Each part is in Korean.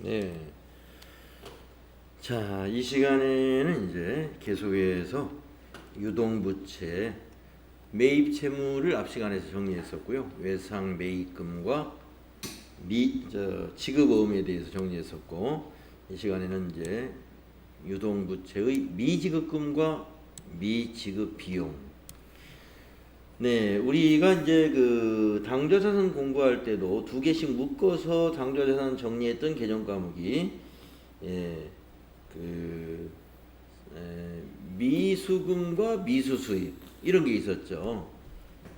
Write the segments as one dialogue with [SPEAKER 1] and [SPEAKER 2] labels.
[SPEAKER 1] 네. 자, 이 시간에는 이제 계속해서 유동부채 매입 채무를 앞 시간에서 정리했었고요. 외상 매입금과 지급어음에 대해서 정리했었고, 이 시간에는 이제 유동부채의 미지급금과 미지급 비용. 네, 우리가 이제 그 당좌자산 공부할 때도 두 개씩 묶어서 당좌자산 정리했던 개정 과목이 미수금과 미수수입 이런 게 있었죠.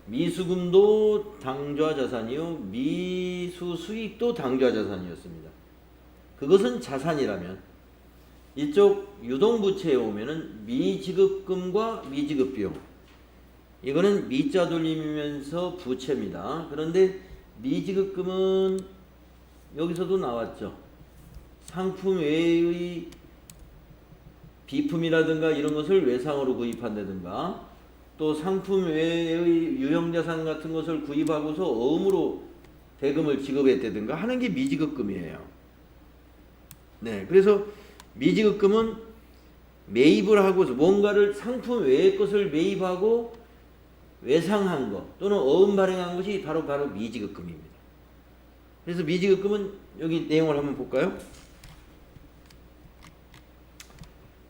[SPEAKER 1] 미수금도 당좌자산이요, 미수수입도 당좌자산이었습니다. 그것은 자산이라면 이쪽 유동부채에 오면은 미지급금과 미지급비용, 이거는 미자 돌림이면서 부채입니다. 그런데 미지급금은 여기서도 나왔죠. 상품 외의 비품이라든가 이런 것을 외상으로 구입한다든가, 또 상품 외의 유형자산 같은 것을 구입하고서 어음으로 대금을 지급했다든가 하는 게 미지급금이에요. 네, 그래서 미지급금은 매입을 하고서 뭔가를 상품 외의 것을 매입하고 외상한 것 또는 어음 발행한 것이 바로 미지급금입니다. 그래서 미지급금은 여기 내용을 한번 볼까요?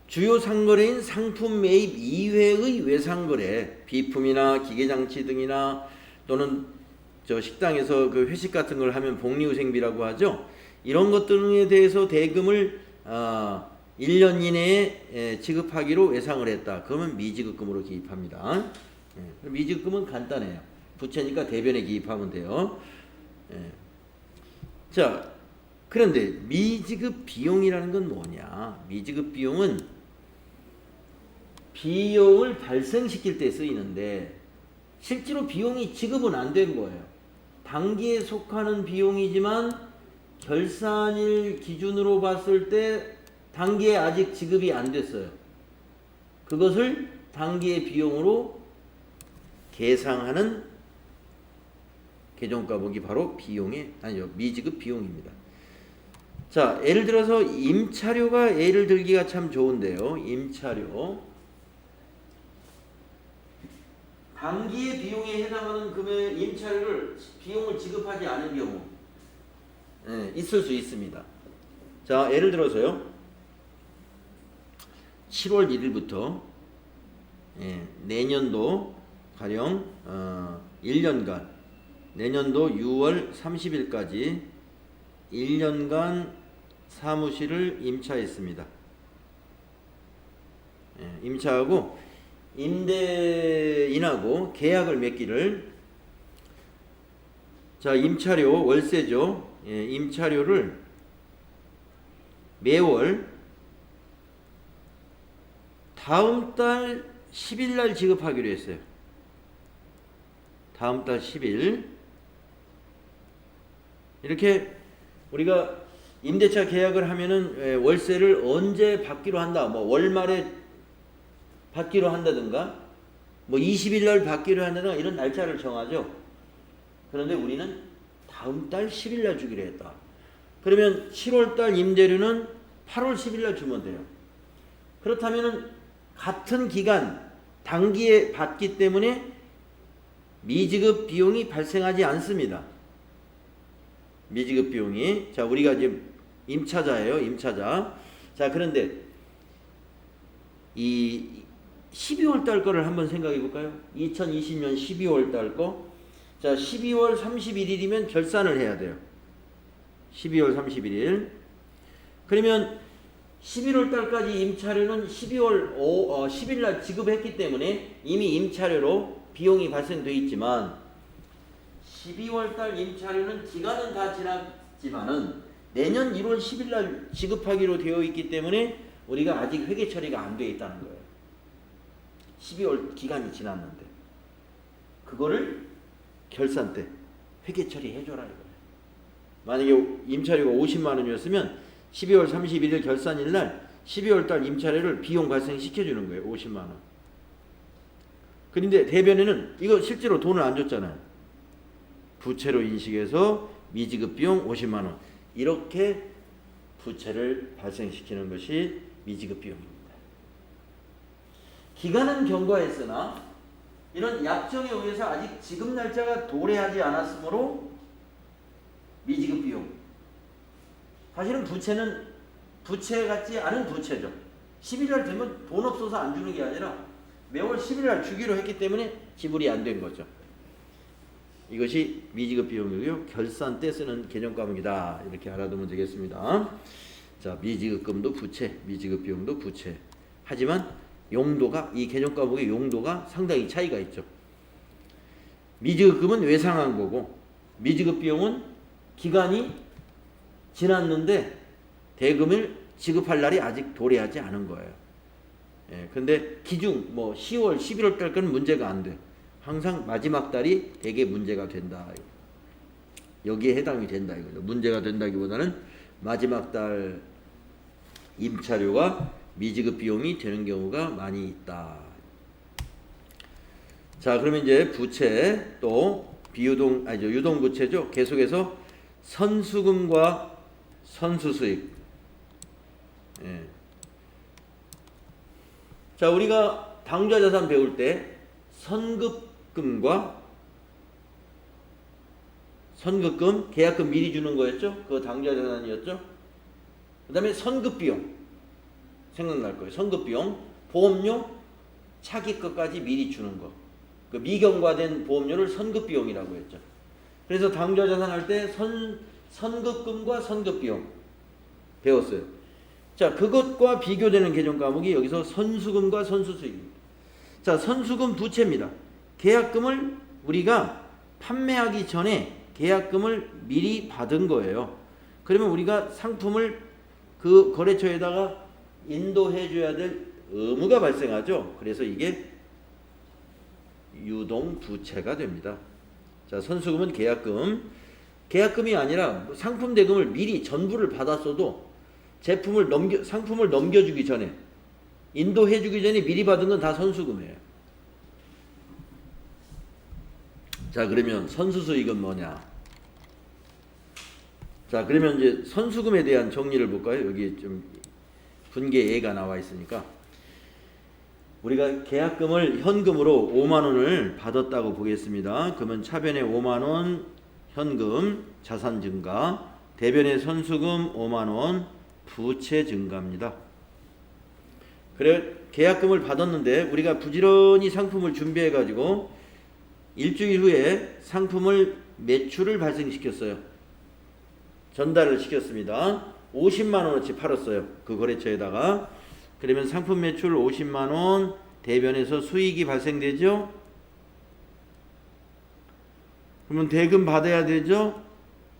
[SPEAKER 1] 주요 상거래인 상품 매입 이외의 외상거래, 비품이나 기계장치 등이나 또는 식당에서 그 회식 같은 걸 하면 복리후생비라고 하죠. 이런 것 등에 대해서 대금을 1년 이내에 지급하기로 외상을 했다. 그러면 미지급금으로 기입합니다. 미지급금은 간단해요. 부채니까 대변에 기입하면 돼요. 자, 그런데 미지급 비용이라는 건 뭐냐? 미지급 비용은 비용을 발생시킬 때 쓰이는데 실제로 비용이 지급은 안 된 거예요. 단기에 속하는 비용이지만 결산일 기준으로 봤을 때 단기에 아직 지급이 안 됐어요. 그것을 단기의 비용으로 계상하는 개정과목이 바로 미지급 비용입니다. 자, 예를 들어서 임차료가 예를 들기가 참 좋은데요. 임차료. 단기의 비용에 해당하는 금액 임차료를 비용을 지급하지 않은 경우 있을 수 있습니다. 자, 예를 들어서요. 7월 1일부터 내년도 가령 1년간, 내년도 6월 30일까지 1년간 사무실을 임차했습니다. 임차하고 임대인하고 계약을 맺기를, 자, 임차료 월세죠. 임차료를 매월 다음 달 10일 날 지급하기로 했어요. 다음 달 10일. 이렇게 우리가 임대차 계약을 하면은 월세를 언제 받기로 한다. 뭐 월말에 받기로 한다든가, 뭐 20일 날 받기로 한다든가 이런 날짜를 정하죠. 그런데 우리는 다음 달 10일 날 주기로 했다. 그러면 7월 달 임대료는 8월 10일 날 주면 돼요. 그렇다면은 같은 기간 단기에 받기 때문에 미지급 비용이 발생하지 않습니다. 미지급 비용이. 자, 우리가 지금 임차자예요. 임차자. 자, 그런데 이 12월 달 거를 한번 생각해 볼까요? 2020년 12월 달 거. 자, 12월 31일이면 결산을 해야 돼요. 12월 31일. 그러면 11월 달까지 임차료는 12월 10일 날 지급했기 때문에 이미 임차료로 비용이 발생돼 있지만, 12월 달 임차료는 기간은 다 지났지만은 내년 1월 10일 날 지급하기로 되어 있기 때문에 우리가 아직 회계 처리가 안 돼 있다는 거예요. 12월 기간이 지났는데 그거를 결산 때 회계 처리해 줘라 이거예요. 만약에 임차료가 50만 원이었으면 12월 31일 결산일 날 12월 달 임차료를 비용 발생시켜 주는 거예요. 50만 원. 그런데 대변에는 이거 실제로 돈을 안 줬잖아요. 부채로 인식해서 미지급 비용 50만 원. 이렇게 부채를 발생시키는 것이 미지급 비용입니다. 기간은 경과했으나 이런 약정에 의해서 아직 지급 날짜가 도래하지 않았으므로 미지급 비용. 사실은 부채는 부채 같지 않은 부채죠. 11월 되면 돈 없어서 안 주는 게 아니라 매월 11월 주기로 했기 때문에 지불이 안 된 거죠. 이것이 미지급 비용이고요. 결산 때 쓰는 개념 과목이다. 이렇게 알아두면 되겠습니다. 자, 미지급금도 부채, 미지급 비용도 부채. 하지만 용도가, 이 개념 과목의 용도가 상당히 차이가 있죠. 미지급금은 외상한 거고 미지급 비용은 기간이 지났는데 대금을 지급할 날이 아직 도래하지 않은 거예요. 예, 근데 기중 뭐 10월, 11월 달까지는 문제가 안 돼. 항상 마지막 달이 되게 문제가 된다. 여기에 해당이 된다 이거죠. 문제가 된다기보다는 마지막 달 임차료가 미지급 비용이 되는 경우가 많이 있다. 자, 그러면 이제 부채 또 비유동 아니죠, 유동 부채죠. 계속해서 선수금과 선수수익. 예. 자, 우리가 당좌자산 배울 때 선급금과 선급금, 계약금 미리 주는 거였죠. 그거 당좌자산이었죠. 그 다음에 선급비용 생각날 거예요. 선급비용, 보험료, 차기 것까지 미리 주는 거. 그 미경과된 보험료를 선급비용이라고 했죠. 그래서 당좌자산 할 때 선급금과 선급비용 배웠어요. 자, 그것과 비교되는 개념 과목이 여기서 선수금과 선수수익입니다. 자, 선수금 부채입니다. 계약금을 우리가 판매하기 전에 계약금을 미리 받은 거예요. 그러면 우리가 상품을 그 거래처에다가 인도해 줘야 될 의무가 발생하죠. 그래서 이게 유동 부채가 됩니다. 자, 선수금은 계약금이 아니라 상품 대금을 미리 전부를 받았어도 상품을 넘겨주기 전에, 인도해주기 전에 미리 받은 건 다 선수금이에요. 자, 그러면 선수수익은 뭐냐? 자, 그러면 이제 선수금에 대한 정리를 볼까요? 여기 좀 분계 예가 나와 있으니까. 우리가 계약금을 현금으로 5만 원을 받았다고 보겠습니다. 그러면 차변에 5만 원 현금 자산 증가, 대변에 선수금 5만 원 부채 증가입니다. 그래, 계약금을 받았는데 우리가 부지런히 상품을 준비해 가지고 일주일 후에 상품을 매출을 발생시켰어요. 전달을 시켰습니다. 50만 원어치 팔았어요. 그 거래처에다가. 그러면 상품 매출 50만 원, 대변에서 수익이 발생되죠. 그러면 대금 받아야 되죠.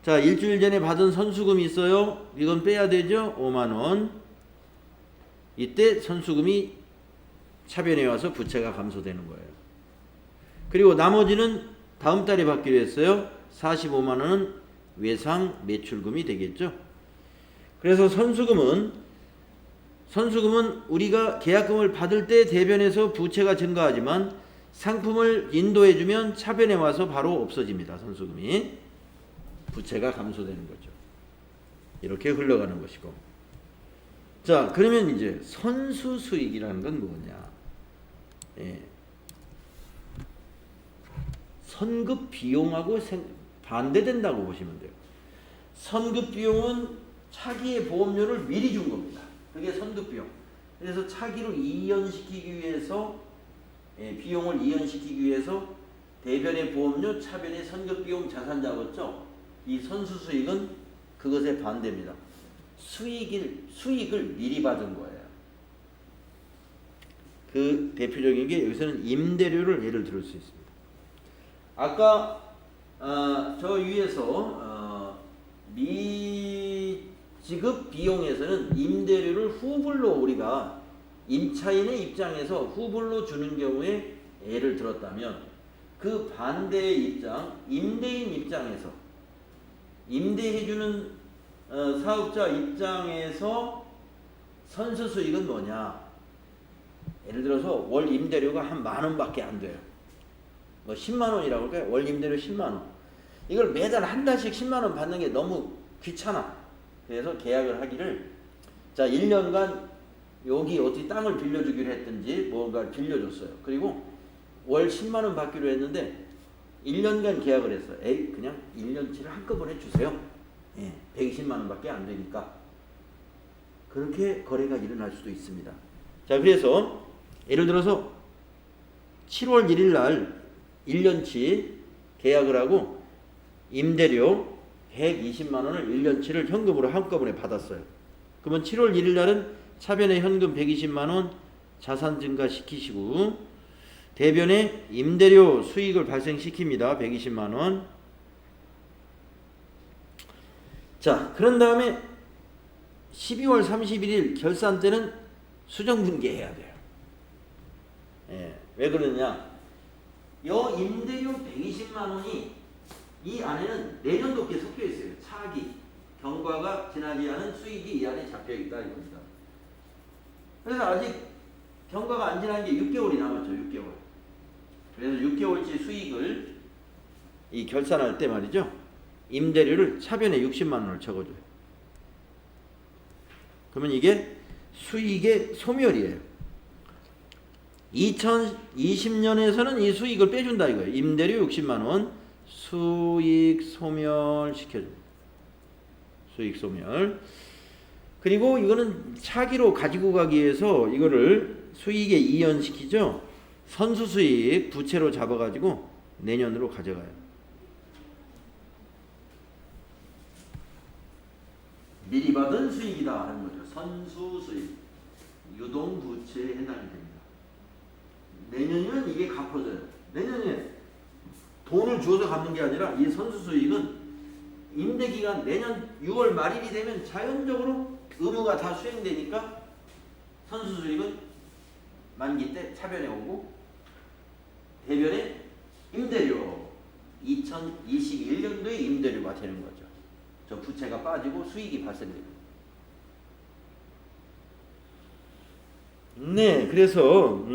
[SPEAKER 1] 자, 일주일 전에 받은 선수금이 있어요. 이건 빼야 되죠. 5만 원. 이때 선수금이 차변에 와서 부채가 감소되는 거예요. 그리고 나머지는 다음 달에 받기로 했어요. 45만 원은 외상 매출금이 되겠죠. 그래서 선수금은 우리가 계약금을 받을 때 대변에서 부채가 증가하지만 상품을 인도해주면 차변에 와서 바로 없어집니다. 선수금이. 부채가 감소되는 거죠. 이렇게 흘러가는 것이고. 자, 그러면 이제 선수수익이라는 건 뭐냐? 예. 선급 비용하고 반대된다고 보시면 돼요. 선급 비용은 차기의 보험료를 미리 준 겁니다. 그게 선급 비용. 그래서 차기로 이연시키기 위해서, 비용을 이연시키기 위해서 대변의 보험료, 차변의 선급 비용 자산 잡았죠. 이 선수수익은 그것의 반대입니다. 수익을 미리 받은 거예요. 그 대표적인 게 여기서는 임대료를 예를 들을 수 있습니다. 아까 저 위에서 미지급 비용에서는 임대료를 후불로 우리가 임차인의 입장에서 후불로 주는 경우에 예를 들었다면 그 반대의 입장, 임대인 입장에서 임대해주는 사업자 입장에서 선수수익은 뭐냐? 예를 들어서 월 임대료가 한 10,000원밖에 안 돼요. 뭐 10만 원이라고 할까요? 월 임대료 10만 원. 이걸 매달 한 달씩 10만 원 받는 게 너무 귀찮아. 그래서 계약을 하기를 자 1년간 여기 어떻게 땅을 빌려주기로 했든지 뭔가 빌려줬어요. 그리고 월 10만 원 받기로 했는데 1년간 계약을 했어요. 에이 그냥 1년치를 한꺼번에 주세요. 예, 120만 원밖에 안 되니까. 그렇게 거래가 일어날 수도 있습니다. 자 그래서 예를 들어서 7월 1일 날 1년치 계약을 하고 임대료 120만 원을 1년치를 현금으로 한꺼번에 받았어요. 그러면 7월 1일 날은 차변에 현금 120만 원 자산 증가시키시고 대변에 임대료 수익을 발생시킵니다. 120만 원. 자, 그런 다음에 12월 31일 결산 때는 수정분개해야 돼요. 예, 왜 그러냐? 요 임대료 120만 원이 이 안에는 내년도 게 섞여 있어요. 차기, 경과가 지나지 않은 수익이 이 안에 잡혀 있다 이겁니다. 그래서 아직 경과가 안 지난 게 6개월이 남았죠. 6개월. 그래서 6개월치 수익을 이 결산할 때 말이죠. 임대료를 차변에 60만 원을 적어줘요. 그러면 이게 수익의 소멸이에요. 2020년에서는 이 수익을 빼준다 이거예요. 임대료 60만 원 수익 소멸 시켜줍니다. 수익 소멸. 그리고 이거는 차기로 가지고 가기 위해서 이거를 수익에 이연시키죠. 선수 수익 부채로 잡아가지고 내년으로 가져가요. 미리 받은 수익이다 하는 거죠. 선수 수익. 유동 부채에 해당이 됩니다. 내년이면 이게 갚아져요. 내년에 돈을 주어서 갚는 게 아니라 이 선수 수익은 임대기간 내년 6월 말일이 되면 자연적으로 의무가 다 수행되니까 선수 수익은 만기 때 차변에 오고 대변에 임대료 2021년도에 임대료가 되는 거죠. 저 부채가 빠지고 수익이 발생됩니다. 네, 그래서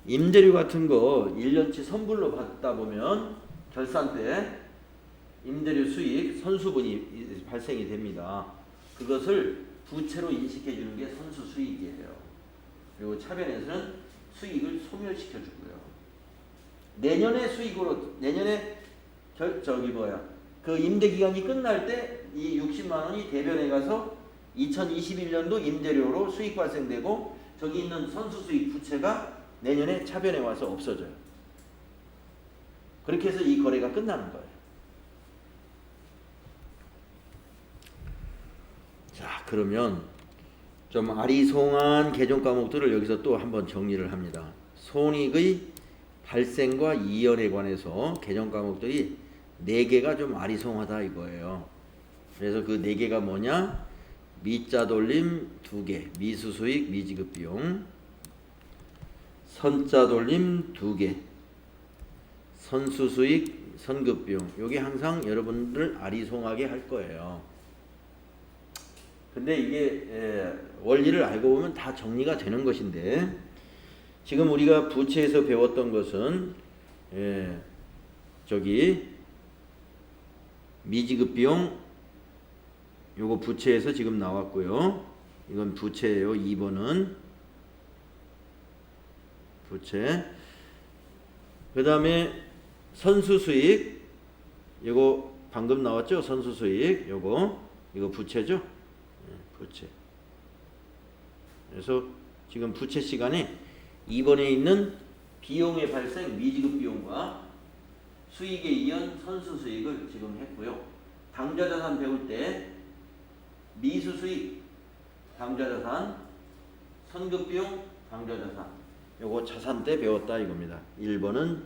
[SPEAKER 1] 임대료 같은 거 1년치 선불로 받다 보면 결산 때 임대료 수익 선수분이 발생이 됩니다. 그것을 부채로 인식해 주는 게 선수 수익이에요. 그리고 차변에서는 수익을 소멸시켜 주고요. 내년의 수익으로 내년에 그 임대 기간이 끝날 때 이 60만 원이 대변에 가서 2021년도 임대료로 수익 발생되고 저기 있는 선수 수익 부채가 내년에 차변에 와서 없어져요. 그렇게 해서 이 거래가 끝나는 거예요. 자, 그러면 좀 아리송한 개정 과목들을 여기서 또 한번 정리를 합니다. 손익의 발생과 이연에 관해서 개정 과목들이 4개가 좀 아리송하다 이거예요. 그래서 그 4개가 뭐냐? 미자 돌림 2개, 미수수익, 미지급비용, 선자 돌림 2개, 선수수익, 선급비용. 요게 항상 여러분들 아리송하게 할 거예요. 근데 이게 원리를 알고 보면 다 정리가 되는 것인데 지금 우리가 부채에서 배웠던 것은 저기 미지급비용 요거 부채에서 지금 나왔고요. 이건 부채예요. 2번은 부채. 그 다음에 선수수익 요거 방금 나왔죠. 선수수익 요거 이거 부채죠. 부채. 그래서 지금 부채 시간에 2번에 있는 비용의 발생 미지급 비용과 수익에 이은 선수 수익을 지금 했고요. 당좌자산 배울 때 미수 수익 당좌자산, 선급 비용 당좌자산 요거 자산 때 배웠다 이겁니다. 1번은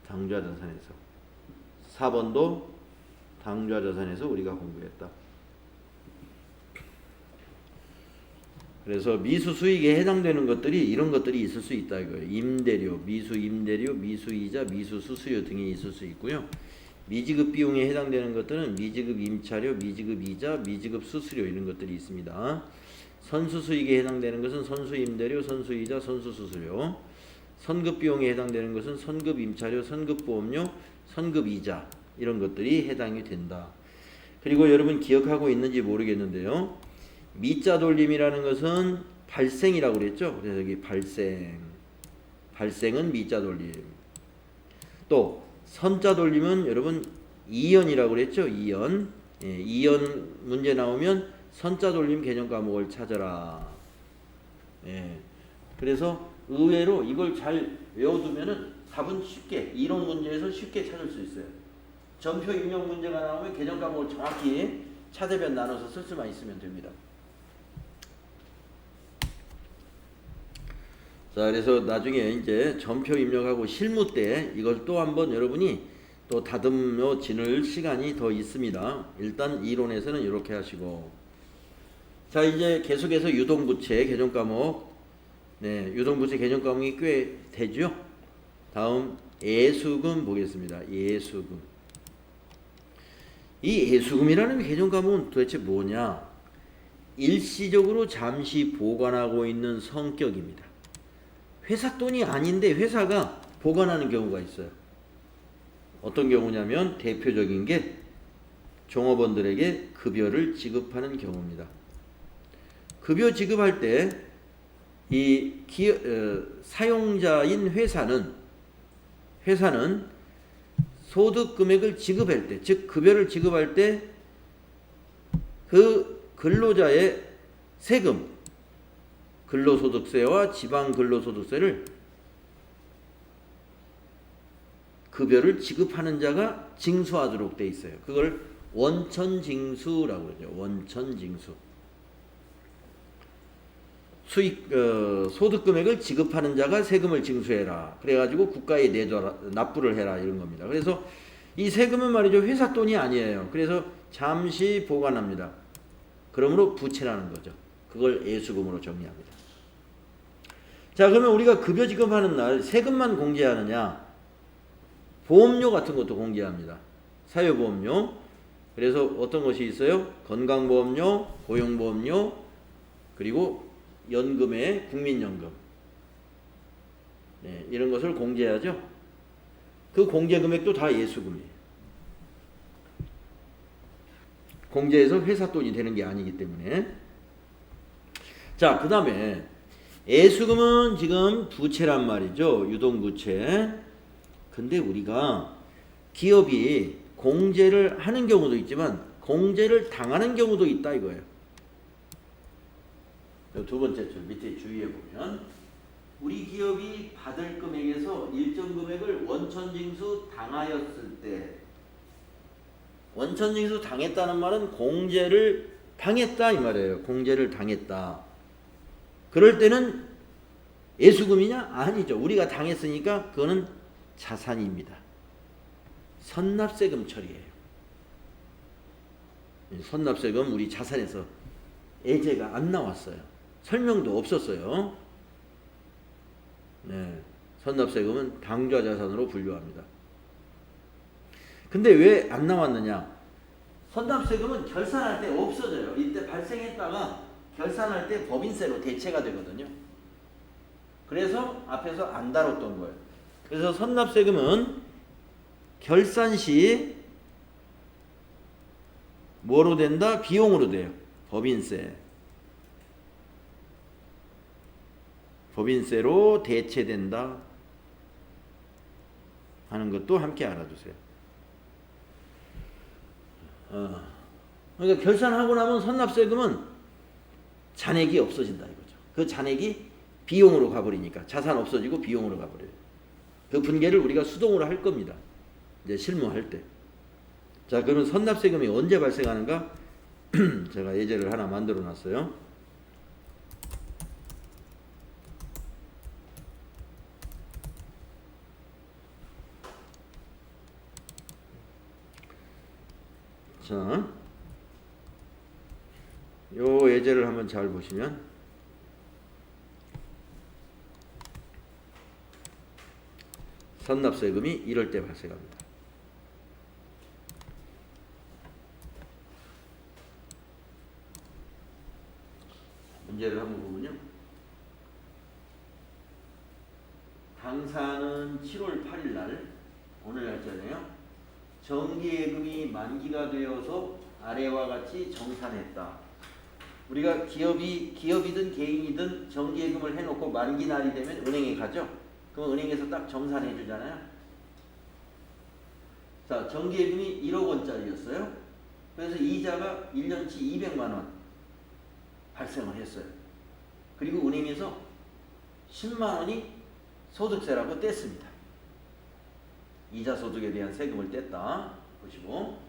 [SPEAKER 1] 당좌자산에서 4번도 당좌자산에서 우리가 공부했다. 그래서 미수 수익에 해당되는 것들이 이런 것들이 있을 수 있다 이거예요. 임대료, 미수 임대료, 미수 이자, 미수 수수료 등이 있을 수 있고요. 미지급 비용에 해당되는 것들은 미지급 임차료, 미지급 이자, 미지급 수수료 이런 것들이 있습니다. 선수 수익에 해당되는 것은 선수 임대료, 선수 이자, 선수 수수료. 선급 비용에 해당되는 것은 선급 임차료, 선급 보험료, 선급 이자 이런 것들이 해당이 된다. 그리고 여러분 기억하고 있는지 모르겠는데요. 미자 돌림이라는 것은 발생이라고 그랬죠. 그래서 여기 발생은 미자 돌림. 또 선자 돌림은 여러분 이연이라고 그랬죠. 이연. 예, 이연 문제 나오면 선자 돌림 개념 과목을 찾아라. 예. 그래서 의외로 이걸 잘 외워두면은 답은 쉽게 이론 문제에서 쉽게 찾을 수 있어요. 전표 입력 문제가 나오면 개념 과목을 정확히 차대별 나눠서 쓸 수만 있으면 됩니다. 자, 그래서 나중에 이제 전표 입력하고 실무 때 이걸 또 한번 여러분이 또 다듬어 지낼 시간이 더 있습니다. 일단 이론에서는 이렇게 하시고, 자 이제 계속해서 유동부채 개념 과목, 네 유동부채 개념 과목이 꽤 되죠. 다음 예수금 보겠습니다. 예수금. 이 예수금이라는 개념 과목은 도대체 뭐냐? 일시적으로 잠시 보관하고 있는 성격입니다. 회사 돈이 아닌데 회사가 보관하는 경우가 있어요. 어떤 경우냐면 대표적인 게 종업원들에게 급여를 지급하는 경우입니다. 급여 지급할 때 이 사용자인 회사는 소득 금액을 지급할 때, 즉 급여를 지급할 때 그 근로자의 세금, 근로소득세와 지방근로소득세를 급여를 지급하는 자가 징수하도록 돼 있어요. 그걸 원천징수라고 그러죠. 원천징수. 소득 금액을 지급하는 자가 세금을 징수해라. 그래가지고 국가에 내줘라, 납부를 해라 이런 겁니다. 그래서 이 세금은 말이죠 회사 돈이 아니에요. 그래서 잠시 보관합니다. 그러므로 부채라는 거죠. 그걸 예수금으로 정리합니다. 자, 그러면 우리가 급여 지급하는 날 세금만 공제하느냐? 보험료 같은 것도 공제합니다. 사회보험료. 그래서 어떤 것이 있어요? 건강보험료, 고용보험료, 그리고 연금에 국민연금. 네, 이런 것을 공제하죠. 그 공제 금액도 다 예수금이에요. 공제해서 회사 돈이 되는 게 아니기 때문에. 자, 그 다음에 예수금은 지금 부채란 말이죠. 유동부채. 근데 우리가 기업이 공제를 하는 경우도 있지만 공제를 당하는 경우도 있다 이거예요. 두 번째 줄 밑에 주의해 보면 우리 기업이 받을 금액에서 일정 금액을 원천징수 당하였을 때, 원천징수 당했다는 말은 공제를 당했다 이 말이에요. 공제를 당했다. 그럴 때는 예수금이냐? 아니죠. 우리가 당했으니까 그거는 자산입니다. 선납세금 처리예요. 선납세금 우리 자산에서 예제가 안 나왔어요. 설명도 없었어요. 네, 선납세금은 당좌자산으로 분류합니다. 근데 왜 안 나왔느냐? 선납세금은 결산할 때 없어져요. 이때 발생했다가 결산할 때 법인세로 대체가 되거든요. 그래서 앞에서 안 다뤘던 거예요. 그래서 선납세금은 결산 시 뭐로 된다? 비용으로 돼요. 법인세. 법인세로 대체된다 하는 것도 함께 알아두세요. 그러니까 결산하고 나면 선납세금은 잔액이 없어진다 이거죠. 그 잔액이 비용으로 가버리니까 자산 없어지고 비용으로 가버려요. 그 분계를 우리가 수동으로 할 겁니다. 이제 실무할 때. 자, 그러면 선납세금이 언제 발생하는가? 제가 예제를 하나 만들어 놨어요. 자, 요 예제를 한번 잘 보시면 선납세금이 이럴 때 발생합니다. 문제를 한번 보면요. 당사는 7월 8일 날, 오늘 날짜네요. 정기예금이 만기가 되어서 아래와 같이 정산했다. 우리가 기업이든 개인이든 정기예금을 해놓고 만기 날이 되면 은행에 가죠. 그럼 은행에서 딱 정산해 주잖아요. 자, 정기예금이 1억 원짜리였어요. 그래서 이자가 1년치 200만 원 발생을 했어요. 그리고 은행에서 10만 원이 소득세라고 뗐습니다. 이자 소득에 대한 세금을 뗐다. 보시고,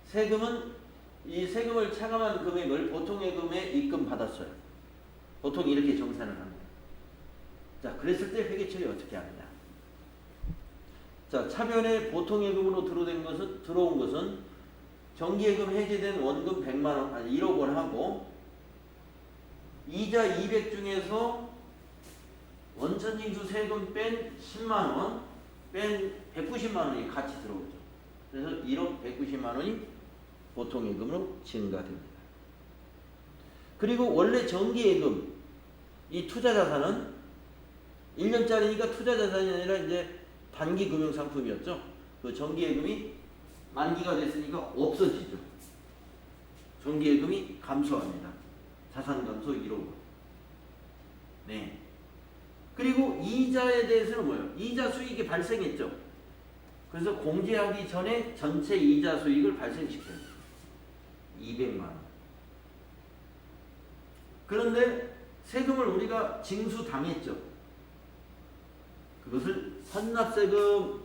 [SPEAKER 1] 세금은 이 세금을 차감한 금액을 보통예금에 입금받았어요. 보통 이렇게 정산을 합니다. 자, 그랬을 때 회계처리 어떻게 하느냐. 자, 차변에 보통예금으로 들어온 것은 정기예금 해제된 원금 100만 원, 아니 1억 원 하고 이자 200 중에서 원천징수 세금 뺀 10만 원, 뺀 190만 원이 같이 들어오죠. 그래서 1억 190만 원이 보통예금으로 증가됩니다. 그리고 원래 정기예금, 이 투자자산은 1년짜리니까 투자자산이 아니라 이제 단기 금융상품이었죠. 그 정기예금이 만기가 됐으니까 없어지죠. 정기예금이 감소합니다. 자산 감소 1억 원. 네. 그리고 이자에 대해서는 뭐예요? 이자 수익이 발생했죠. 그래서 공제하기 전에 전체 이자 수익을 발생시켜요. 200만 원. 그런데 세금을 우리가 징수당했죠. 그것을 선납세금,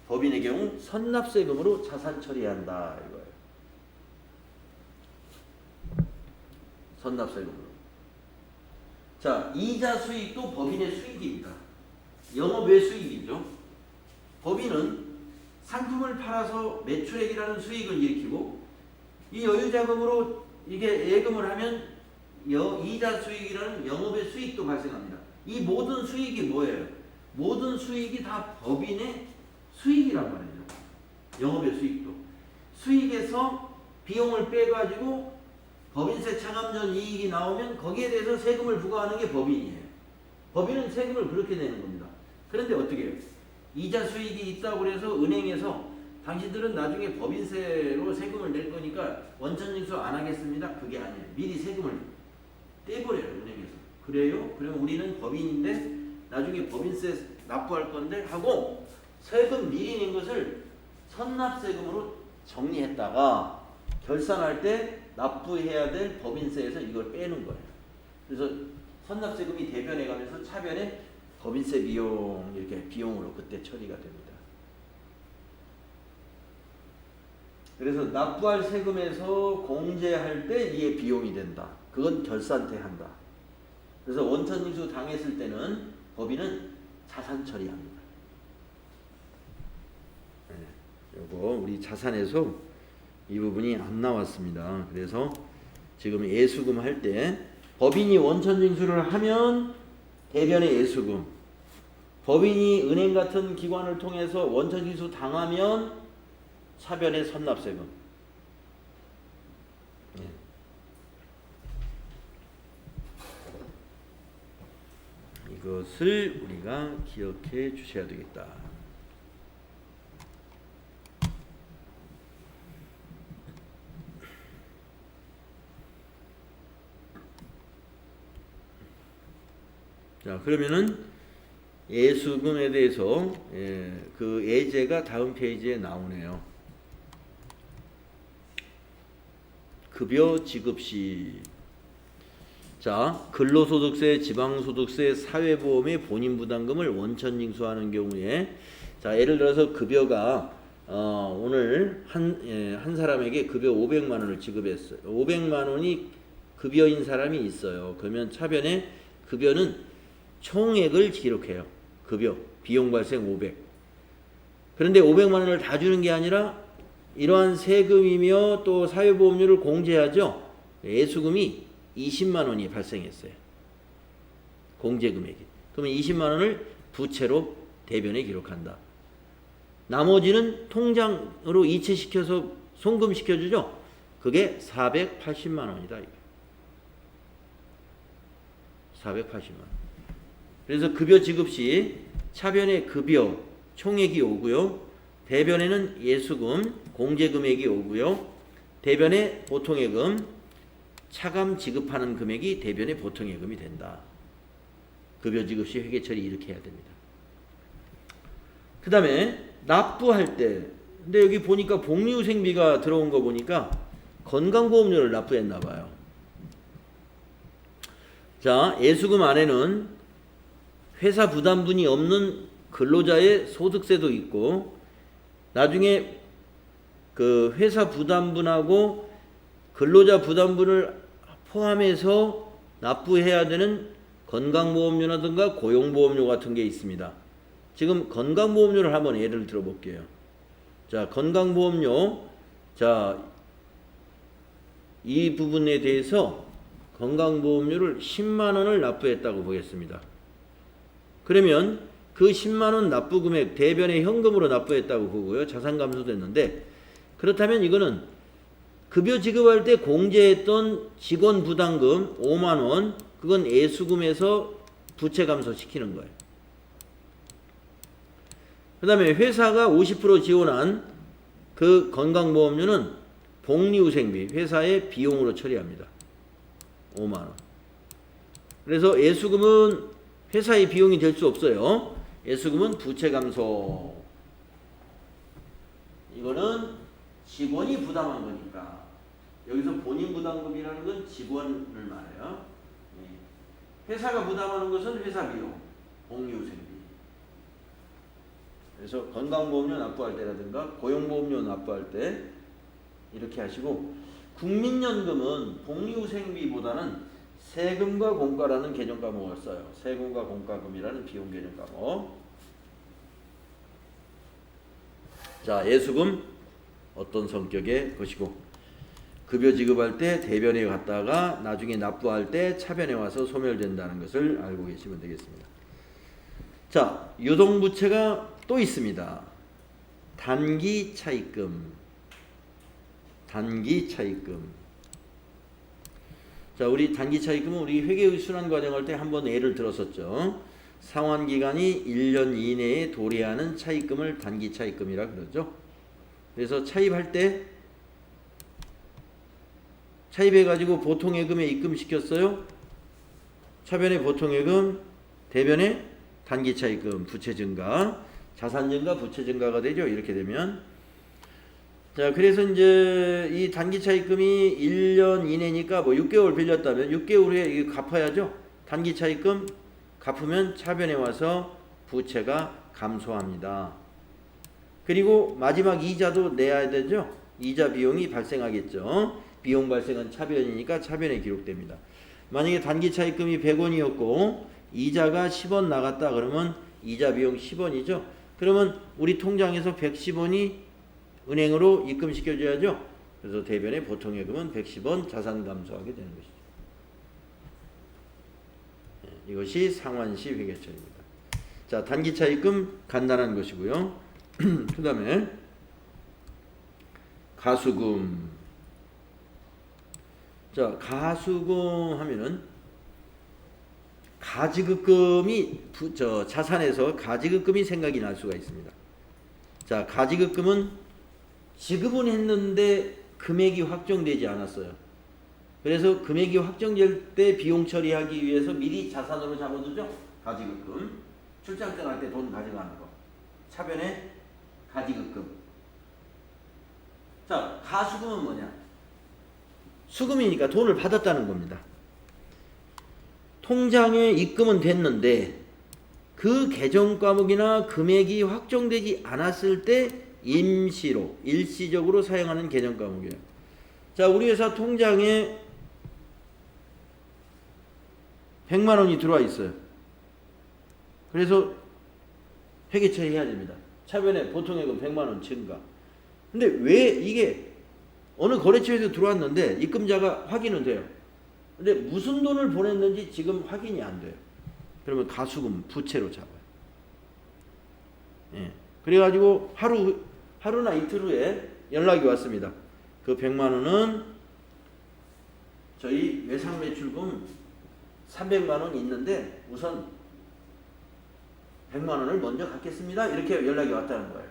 [SPEAKER 1] 법인의 경우 선납세금으로 자산 처리한다 이거예요. 선납세금으로. 자, 이자 수익도 법인의 수익입니다. 영업의 수익이죠. 법인은 상품을 팔아서 매출액이라는 수익을 일으키고 이 여유자금으로 이게 예금을 하면 이자 수익이라는 영업의 수익도 발생합니다. 이 모든 수익이 뭐예요? 모든 수익이 다 법인의 수익이란 말이죠. 영업의 수익도. 수익에서 비용을 빼가지고 법인세 차감 전 이익이 나오면 거기에 대해서 세금을 부과하는 게 법인이에요. 법인은 세금을 그렇게 내는 겁니다. 그런데 어떻게 해요? 이자 수익이 있다고 해서 은행에서 당신들은 나중에 법인세로 세금을 낼 거니까 원천징수 안 하겠습니다. 그게 아니에요. 미리 세금을 떼버려요. 은행에서. 그래요? 그러면 우리는 법인인데 나중에 법인세 납부할 건데 하고 세금 미리 낸 것을 선납세금으로 정리했다가 결산할 때 납부해야 될 법인세에서 이걸 빼는 거예요. 그래서 선납세금이 대변해 가면서 차변에 법인세 비용 이렇게 비용으로 그때 처리가 됩니다. 그래서 납부할 세금에서 공제할 때 이게 비용이 된다. 그건 결산 때 한다. 그래서 원천징수 당했을 때는 법인은 자산 처리합니다. 요거 우리 자산에서 이 부분이 안 나왔습니다. 그래서 지금 예수금 할 때 법인이 원천징수를 하면 대변의 예수금, 법인이 은행 같은 기관을 통해서 원천징수 당하면 차변의 선납세금. 이것을 우리가 기억해 주셔야 되겠다. 자, 그러면은 예수금에 대해서 그 예제가 다음 페이지에 나오네요. 급여 지급시. 자, 근로소득세, 지방소득세, 사회보험의 본인부담금을 원천징수하는 경우에, 자, 예를 들어서 급여가 오늘 한 사람에게 급여 500만 원을 지급했어요. 500만 원이 급여인 사람이 있어요. 그러면 차변에 급여는 총액을 기록해요. 급여, 비용 발생 500. 그런데 500만 원을 다 주는 게 아니라 이러한 세금이며 또 사회보험료를 공제하죠. 예수금이 20만 원이 발생했어요. 공제금액이. 그러면 20만 원을 부채로 대변에 기록한다. 나머지는 통장으로 이체시켜서 송금시켜주죠. 그게 480만 원이다. 480만 원. 그래서 급여 지급 시 차변에 급여 총액이 오고요. 대변에는 예수금, 공제금액이 오고요. 대변의 보통예금, 차감 지급하는 금액이 대변의 보통예금이 된다. 급여 지급 시 회계 처리 이렇게 해야 됩니다. 그 다음에 납부할 때, 근데 여기 보니까 복리후생비가 들어온 거 보니까 건강보험료를 납부했나 봐요. 자, 예수금 안에는 회사 부담분이 없는 근로자의 소득세도 있고, 나중에 그 회사 부담분하고 근로자 부담분을 포함해서 납부해야 되는 건강보험료라든가 고용보험료 같은 게 있습니다. 지금 건강보험료를 한번 예를 들어 볼게요. 자, 건강보험료. 자, 이 부분에 대해서 건강보험료를 10만 원을 납부했다고 보겠습니다. 그러면 그 10만 원 납부 금액 대변에 현금으로 납부했다고 보고요. 자산 감소됐는데, 그렇다면 이거는 급여 지급할 때 공제했던 직원 부담금 5만 원, 그건 예수금에서 부채 감소시키는 거예요. 그 다음에 회사가 50% 지원한 그 건강보험료는 복리후생비, 회사의 비용으로 처리합니다. 5만 원. 그래서 예수금은 회사의 비용이 될 수 없어요. 예수금은 부채 감소. 이거는 직원이 부담한 거니까. 여기서 본인 부담금이라는 건 직원을 말해요. 회사가 부담하는 것은 회사 비용, 복리후생비. 그래서 건강보험료 납부할 때라든가 고용보험료 납부할 때 이렇게 하시고, 국민연금은 복리후생비보다는 세금과 공과라는 개념 과목을 써요. 세금과 공과금이라는 비용 개념 과목. 자, 예수금 어떤 성격의 것이고, 급여 지급할 때 대변에 갔다가 나중에 납부할 때 차변에 와서 소멸된다는 것을 알고 계시면 되겠습니다. 자, 유동부채가 또 있습니다. 단기 차입금. 단기 차입금. 자, 우리 단기 차입금은 우리 회계의 순환 과정할 때 한번 예를 들었었죠. 상환 기간이 1년 이내에 도래하는 차입금을 단기 차입금이라 그러죠. 그래서 차입할 때 차입해가지고 보통예금에 입금시켰어요. 차변에 보통예금, 대변에 단기 차입금, 부채 증가, 자산 증가, 부채 증가가 되죠. 이렇게 되면. 자, 그래서 이제 이 단기 차입금이 1년 이내니까 뭐 6개월 빌렸다면 6개월 후에 이거 갚아야죠. 단기 차입금 갚으면 차변에 와서 부채가 감소합니다. 그리고 마지막 이자도 내야 되죠. 이자 비용이 발생하겠죠. 비용 발생은 차변이니까 차변에 기록됩니다. 만약에 단기 차입금이 100원이었고 이자가 10원 나갔다 그러면 이자 비용 10원이죠. 그러면 우리 통장에서 110원이 은행으로 입금시켜줘야죠. 그래서 대변의 보통예금은 110원 자산 감소하게 되는 것이죠. 이것이 상환시 회계처리입니다. 자, 단기 차입금 간단한 것이고요. 그 다음에 가수금. 자, 가수금 하면은 가지급금이 자산에서 가지급금이 생각이 날 수가 있습니다. 자, 가지급금은 지급은 했는데 금액이 확정되지 않았어요. 그래서 금액이 확정될 때 비용 처리하기 위해서 미리 자산으로 잡아두죠. 가지급금. 출장 떠날 때 돈 가져가는 거. 차변에 가지급금. 자, 가수금은 뭐냐? 수금이니까 돈을 받았다는 겁니다. 통장에 입금은 됐는데 그 계정 과목이나 금액이 확정되지 않았을 때 임시로, 일시적으로 사용하는 개념 과목이에요. 자, 우리 회사 통장에 100만 원이 들어와 있어요. 그래서 회계 처리해야 됩니다. 차변에 보통예금 100만 원 증가. 근데 왜 이게 어느 거래처에서 들어왔는데 입금자가 확인은 돼요. 근데 무슨 돈을 보냈는지 지금 확인이 안 돼요. 그러면 가수금 부채로 잡아요. 예. 그래가지고 하루나 이틀 후에 연락이 왔습니다. 그 100만 원은 저희 외상매출금 300만 원 있는데 우선 100만 원을 먼저 갚겠습니다. 이렇게 연락이 왔다는 거예요.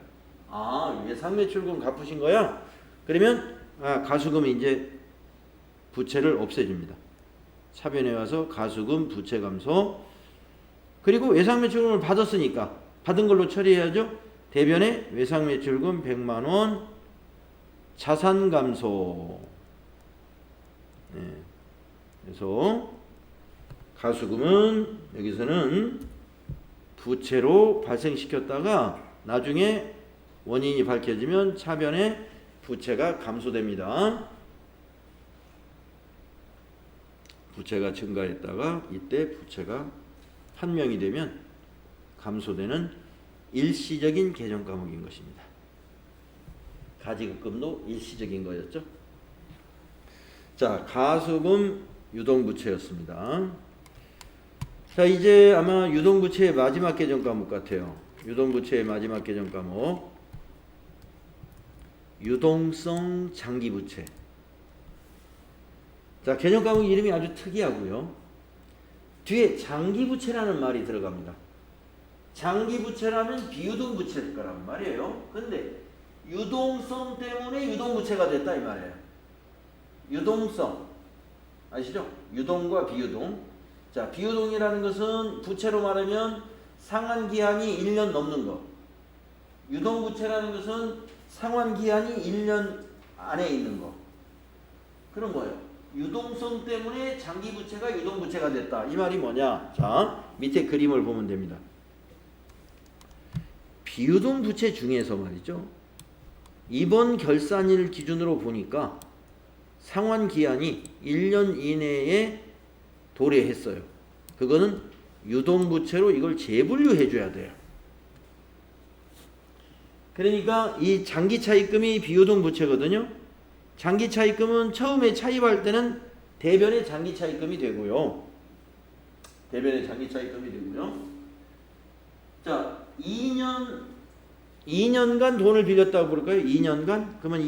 [SPEAKER 1] 아, 외상매출금 갚으신 거야? 그러면 가수금이 이제 부채를 없애줍니다. 차변에 와서 가수금 부채 감소. 그리고 외상매출금을 받았으니까 받은 걸로 처리해야죠. 대변에 외상매출금 100만 원 자산 감소. 네. 그래서 가수금은 여기서는 부채로 발생시켰다가 나중에 원인이 밝혀지면 차변에 부채가 감소됩니다. 부채가 증가했다가 이때 부채가 판명이 되면 감소되는 일시적인 개정 과목인 것입니다. 가지급금도 일시적인 거였죠. 자, 가수금 유동부채였습니다. 자, 이제 아마 유동부채의 마지막 개정 과목 같아요. 유동부채의 마지막 개정 과목. 유동성 장기부채. 자, 개정 과목 이름이 아주 특이하고요. 뒤에 장기부채라는 말이 들어갑니다. 장기부채라면 비유동부채일 거란 말이에요. 근데 유동성 때문에 유동부채가 됐다 이 말이에요. 유동성 아시죠? 유동과 비유동. 자, 비유동이라는 것은 부채로 말하면 상환기한이 1년 넘는 거. 유동부채라는 것은 상환기한이 1년 안에 있는 거. 그런 거예요. 유동성 때문에 장기부채가 유동부채가 됐다. 이 말이 뭐냐? 자, 밑에 그림을 보면 됩니다. 비유동부채 중에서 말이죠. 이번 결산일 기준으로 보니까 상환기한이 1년 이내에 도래했어요. 그거는 유동부채로 이걸 재분류해 줘야 돼요. 그러니까 이 장기차입금이 비유동부채거든요. 장기차입금은 처음에 차입할 때는 대변의 장기차입금이 되고요. 대변의 장기차입금이 되고요. 자, 2년간 돈을 빌렸다고 볼까요? 2년간? 그러면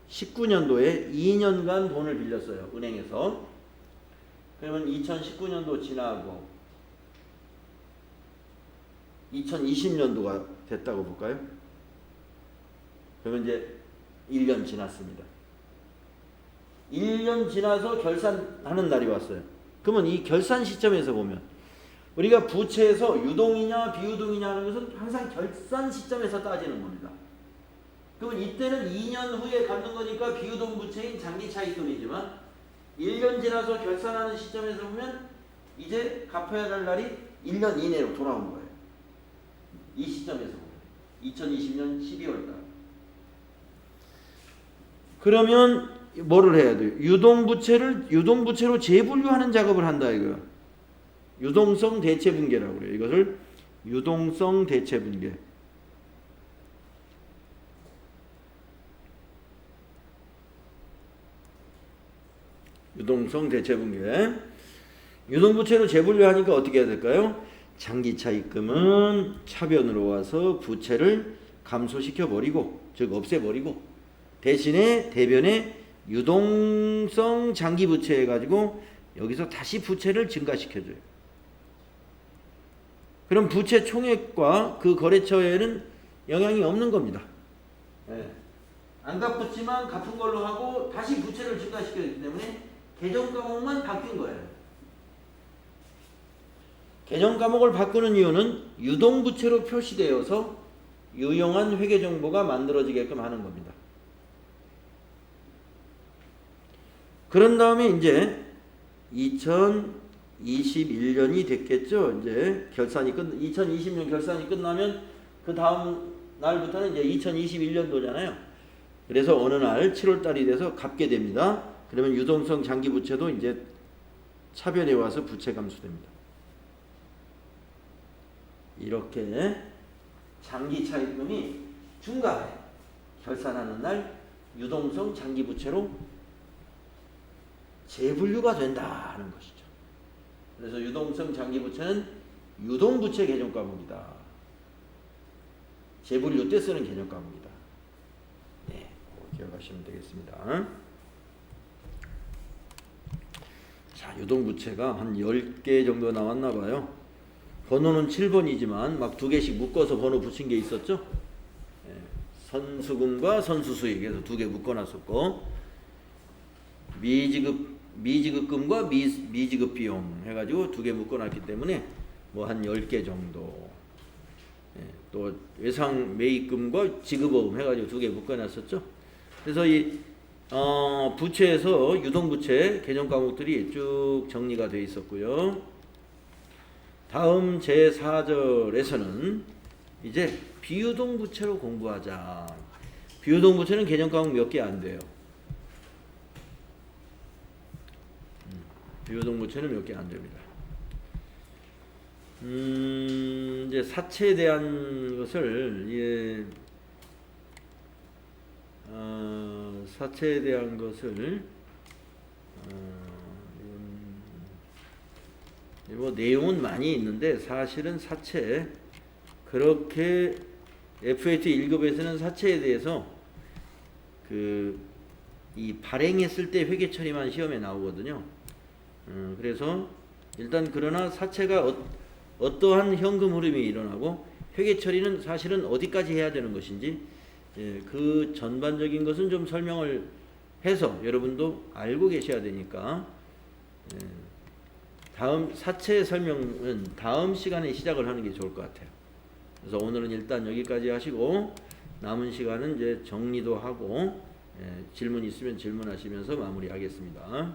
[SPEAKER 1] 2019년도에 2년간 돈을 빌렸어요. 은행에서. 그러면 2019년도 지나고 2020년도가 됐다고 볼까요? 그러면 이제 1년 지났습니다. 1년 지나서 결산하는 날이 왔어요. 그러면 이 결산 시점에서 보면 우리가 부채에서 유동이냐 비유동이냐 하는 것은 항상 결산 시점에서 따지는 겁니다. 그러면 이때는 2년 후에 갚는 거니까 비유동 부채인 장기차입금이지만 1년 지나서 결산하는 시점에서 보면 이제 갚아야 할 날이 1년 이내로 돌아온 거예요. 이 시점에서 보면 2020년 12월 달. 그러면 뭐를 해야 돼요? 유동부채로 재분류하는 작업을 한다 이거예요. 유동성 대체분계라고 그래요. 이것을 유동성 대체분계. 유동성 대체분계. 유동부채로 재분류하니까 어떻게 해야 될까요? 장기차입금은 차변으로 와서 부채를 감소시켜버리고, 즉 없애버리고, 대신에 대변에 유동성 장기부채 해가지고 여기서 다시 부채를 증가시켜줘요. 그럼 부채 총액과 그 거래처에는 영향이 없는 겁니다. 네. 안 갚았지만 갚은 걸로 하고 다시 부채를 증가시켰기 때문에 개정 과목만 바뀐 거예요. 개정 과목을 바꾸는 이유는 유동부채로 표시되어서 유용한 회계 정보가 만들어지게끔 하는 겁니다. 그런 다음에 이제 2021년이 됐겠죠. 이제 결산이 2020년 결산이 끝나면 그 다음 날부터는 이제 2021년도잖아요. 그래서 어느 날 7월 달이 돼서 갚게 됩니다. 그러면 유동성 장기 부채도 이제 차변에 와서 부채 감소됩니다. 이렇게 장기 차입금이 중간에 결산하는 날 유동성 장기 부채로 재분류가 된다 하는 것이죠. 그래서 유동성 장기부채는 유동부채 개정 과목이다. 재분류 때 쓰는 개정 과목이다. 네, 기억하시면 되겠습니다. 자, 유동부채가 한 10개 정도 나왔나 봐요. 번호는 7번이지만 막 2개씩 묶어서 번호 붙인 게 있었죠. 네, 선수금과 선수수익 해서 두 개 묶어놨었고, 미지급금과 미지급 비용 해가지고 두 개 묶어놨기 때문에 뭐 한 10개 정도. 예, 또 외상 매입금과 지급보험 해가지고 두 개 묶어놨었죠. 그래서 이 부채에서 유동부채 개정 과목들이 쭉 정리가 되어 있었고요. 다음 제4절에서는 이제 비유동부채로 공부하자. 비유동부채는 개정 과목 몇 개 안 돼요. 비유동부채는 몇 개 안 됩니다. 이제 사채에 대한 것을 사채에 대한 것을 뭐 내용은 많이 있는데 사실은 사채 그렇게 FAT 1급에서는 사채에 대해서 이 발행했을 때 회계 처리만 시험에 나오거든요. 그래서 일단 그러나 사채가 어떠한 현금 흐름이 일어나고 회계 처리는 사실은 어디까지 해야 되는 것인지 그 전반적인 것은 좀 설명을 해서 여러분도 알고 계셔야 되니까 다음 사채 설명은 다음 시간에 시작을 하는 게 좋을 것 같아요. 그래서 오늘은 일단 여기까지 하시고 남은 시간은 이제 정리도 하고 질문 있으면 질문하시면서 마무리하겠습니다.